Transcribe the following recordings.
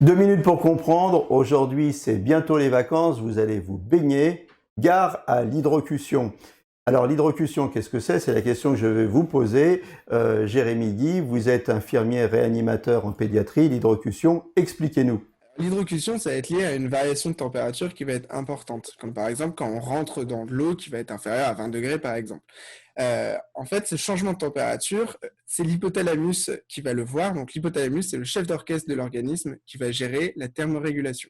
2 minutes pour comprendre. Aujourd'hui, c'est bientôt les vacances. Vous allez vous baigner. Gare à l'hydrocution. Alors, l'hydrocution, qu'est-ce que c'est? C'est la question que je vais vous poser. Jérémy Guy, vous êtes infirmier réanimateur en pédiatrie. L'hydrocution, expliquez-nous. L'hydrocution, ça va être lié à une variation de température qui va être importante, comme par exemple quand on rentre dans de l'eau qui va être inférieure à 20 degrés par exemple. En fait, ce changement de température, c'est l'hypothalamus qui va le voir. Donc l'hypothalamus, c'est le chef d'orchestre de l'organisme qui va gérer la thermorégulation.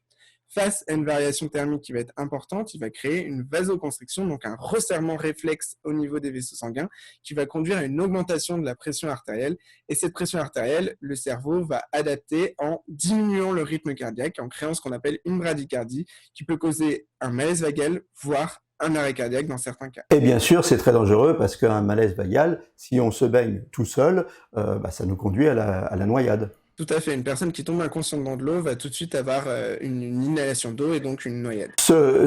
Face à une variation thermique qui va être importante, il va créer une vasoconstriction, donc un resserrement réflexe au niveau des vaisseaux sanguins, qui va conduire à une augmentation de la pression artérielle. Et cette pression artérielle, le cerveau va adapter en diminuant le rythme cardiaque, en créant ce qu'on appelle une bradycardie, qui peut causer un malaise vagal, voire un arrêt cardiaque dans certains cas. Et bien sûr, c'est très dangereux parce qu'un malaise vagal, si on se baigne tout seul, ça nous conduit à la noyade. Tout à fait, une personne qui tombe inconsciente dans de l'eau va tout de suite avoir une inhalation d'eau et donc une noyade.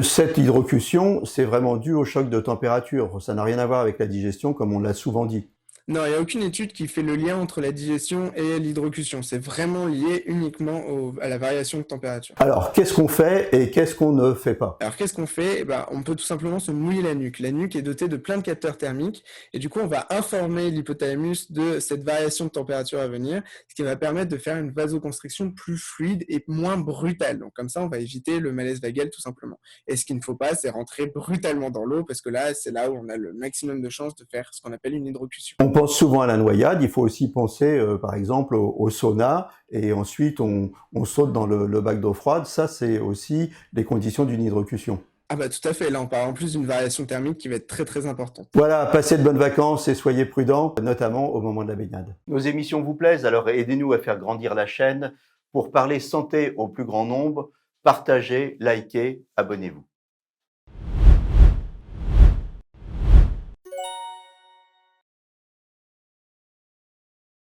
Cette hydrocution, c'est vraiment dû au choc de température. Ça n'a rien à voir avec la digestion, comme on l'a souvent dit. Non, il n'y a aucune étude qui fait le lien entre la digestion et l'hydrocution. C'est vraiment lié uniquement à la variation de température. Alors, qu'est-ce qu'on fait et qu'est-ce qu'on ne fait pas? Alors, qu'est-ce qu'on fait? Eh ben, on peut tout simplement se mouiller la nuque. La nuque est dotée de plein de capteurs thermiques et du coup, on va informer l'hypothalamus de cette variation de température à venir, ce qui va permettre de faire une vasoconstriction plus fluide et moins brutale. Donc, comme ça, on va éviter le malaise vagal tout simplement. Et ce qu'il ne faut pas, c'est rentrer brutalement dans l'eau parce que là, c'est là où on a le maximum de chances de faire ce qu'on appelle une hydrocution. On pense souvent à la noyade, il faut aussi penser par exemple au sauna et ensuite on saute dans le bac d'eau froide. Ça, c'est aussi les conditions d'une hydrocution. Ah bah tout à fait, là on parle en plus d'une variation thermique qui va être très très importante. Voilà, passez de bonnes vacances et soyez prudents, notamment au moment de la baignade. Nos émissions vous plaisent, alors aidez-nous à faire grandir la chaîne pour parler santé au plus grand nombre. Partagez, likez, abonnez-vous.